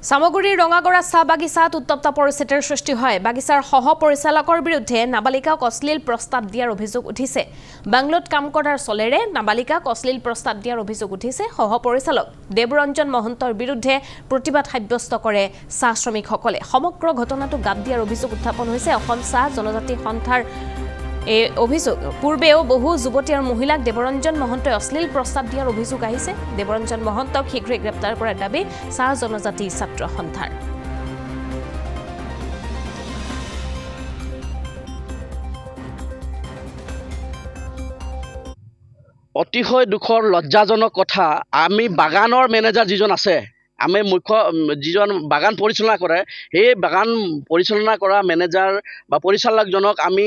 সামগুৰিৰ ৰঙাগড়া চাহ বাগিচাত উত্তপ্ত পৰিস্থিতিৰ সৃষ্টি হয়। বাগিচাৰ সহ পৰিচালকৰ বিৰুদ্ধে নাবালিকাক অশ্লীল প্ৰস্তাৱ দিয়াৰ অভিযোগ উঠিছে। বাংলোত কাম কৰাৰ চলেৰে নাবালিকাক অশ্লীল প্ৰস্তাৱ দিয়াৰ অভিযোগ উঠিছে। সহ পৰিচালক দেৱৰঞ্জন মহন্তৰ বিৰুদ্ধে প্ৰতিবাদ সাব্যস্ত কৰে চাহ শ্ৰমিকসকলে। সমগ্ৰ ঘটনাটো গাত দিয়াৰ অভিযোগ উত্থাপন হৈছে। অসম চাহ জনজাতি সন্থাৰ এই অভিযোগ পূৰ্বেও বহু যুৱতী আৰু মহিলাক দেৱৰঞ্জন মহন্তই অশ্লীল প্ৰস্তাৱ দিয়াৰ অভিযোগ আহিছে। দেৱৰঞ্জন মহন্তক শীঘ্ৰে গ্ৰেপ্তাৰ কৰাৰ দাবী চাহ জনজাতি ছাত্ৰ সন্থাৰ। অতিশয় দুখৰ লজ্জাজনক কথা, আমি বাগানৰ মেনেজাৰ যিজন আছে, আমি মুখ্য যিজন বাগান পৰিচালনা কৰে, সেই বাগান পৰিচালনা কৰা মেনেজাৰ বা পৰিচালকজনক আমি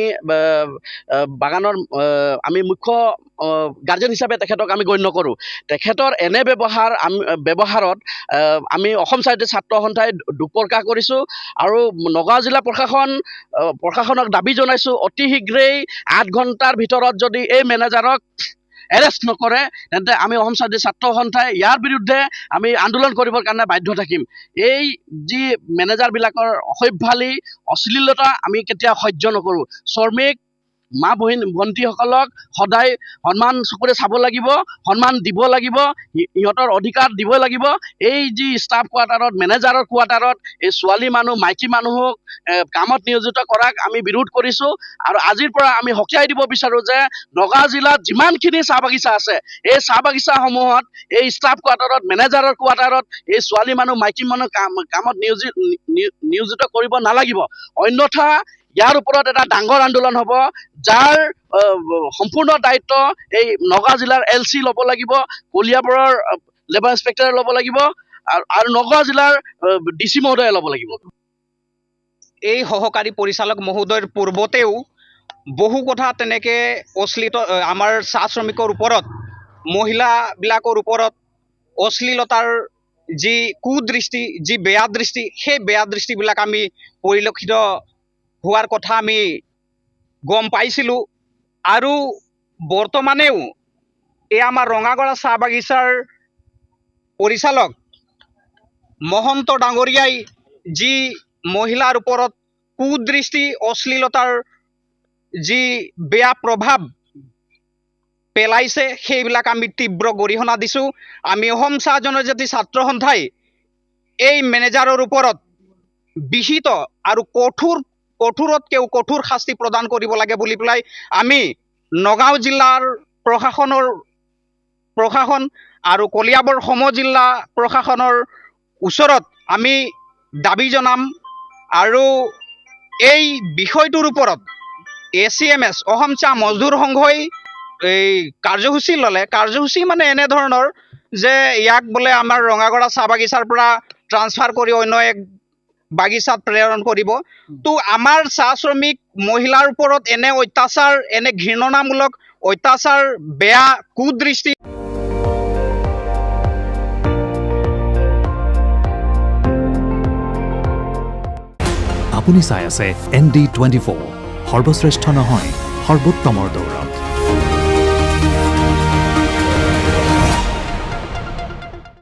বাগানৰ আমি মুখ্য গাৰ্জেন হিচাপে তেখেতক আমি গণ্য কৰোঁ। তেখেতৰ এনে ব্যৱহাৰত আমি অসম সাহিত্য ছাত্ৰ সন্থাই দুখ প্ৰকাশ কৰিছোঁ আৰু নগাঁও জিলা প্ৰশাসনক দাবী জনাইছোঁ, অতি শীঘ্ৰেই 8 ঘণ্টাৰ ভিতৰত যদি এই মেনেজাৰক এৰেষ্ট নকৰে তেন্তে আমি অসম সাহিত্য ছাত্ৰ সন্থাই ইয়াৰ বিৰুদ্ধে আমি আন্দোলন কৰিবৰ কাৰণে বাধ্য থাকিম। এই যি মেনেজাৰবিলাকৰ অসভ্যালী অশ্লীলতা আমি কেতিয়াও সহ্য নকৰোঁ। শ্ৰমিক মা ভণ্টিসকলক সদায় সন্মান চকুৰে চাব লাগিব, সন্মান দিব লাগিব, সিহঁতৰ অধিকাৰ দিব লাগিব। এই যি ষ্টাফ কোৱাৰ্টাৰত, মেনেজাৰৰ কোৱাৰ্টাৰত এই ছোৱালী মানুহ মাইকী মানুহক কামত নিয়োজিত কৰাক আমি বিৰোধ কৰিছোঁ আৰু আজিৰ পৰা আমি সকীয়াই দিব বিচাৰোঁ যে নগাঁও জিলাত যিমানখিনি চাহ বাগিচা আছে, এই চাহ বাগিচাসমূহত এই ষ্টাফ কোৱাৰ্টাৰত, মেনেজাৰৰ কোৱাৰ্টাৰত এই ছোৱালী মানুহ মাইকী মানুহ কামত নিয়োজিত কৰিব নালাগিব। অন্যথা ইয়াৰ ওপৰত এটা ডাঙৰ আন্দোলন হ'ব, যাৰ সম্পূৰ্ণ দায়িত্ব এই নগাঁও জিলাৰ LC ল'ব লাগিব, কলিয়াবৰৰ লেবাৰ ইনস্পেক্টৰে ল'ব লাগিব আৰু নগাঁও জিলাৰ DC মহোদয়ে ল'ব লাগিব। এই সহকাৰী পৰিচালক মহোদয়ৰ পূৰ্বতেও বহু কথা তেনেকে অশ্লীল আমাৰ চাহ শ্ৰমিকৰ ওপৰত, মহিলাবিলাকৰ ওপৰত অশ্লীলতাৰ যি কুদৃষ্টি, যি বেয়া দৃষ্টি, সেই বেয়া দৃষ্টিবিলাক আমি পৰিলক্ষিত হোৱাৰ কথা আমি গম পাইছিলোঁ আৰু বৰ্তমানেও এই আমাৰ ৰঙাগড়া চাহ বাগিচাৰ পৰিচালক মহন্ত ডাঙৰীয়াই যি মহিলাৰ ওপৰত কুদৃষ্টি, অশ্লীলতাৰ যি বেয়া প্ৰভাৱ পেলাইছে সেইবিলাক আমি তীব্ৰ গৰিহণা দিছোঁ। আমি অসম চাহ জনজাতি ছাত্ৰ সন্থাই এই মেনেজাৰৰ ওপৰত বিহিত আৰু কঠোৰতকৈও কঠোৰ শাস্তি প্ৰদান কৰিব লাগে বুলি পেলাই আমি নগাঁও জিলাৰ প্ৰশাসন আৰু কলিয়াবৰ সমজিল্লা প্ৰশাসনৰ ওচৰত আমি দাবী জনাম আৰু এই বিষয়টোৰ ওপৰত ACMS অসম চাহ মজদুৰ সংঘই এই কাৰ্যসূচী ল'লে। কাৰ্যসূচী মানে এনেধৰণৰ যে ইয়াক বোলে আমাৰ ৰঙাগড়া চাহ বাগিচাৰ পৰা ট্ৰান্সফাৰ কৰি অন্য এক বাগিচাত প্ৰেৰণ কৰিব। তো আমাৰ চাহ শ্ৰমিক মহিলাৰ ওপৰত এনে অত্যাচাৰ, এনে ঘৃণামূলক অত্যাচাৰ, বেয়া কুদৃষ্টি আপুনি চাই আছে ND24, সৰ্বশ্ৰেষ্ঠ নহয় সৰ্বোত্তমৰ দৌৰ।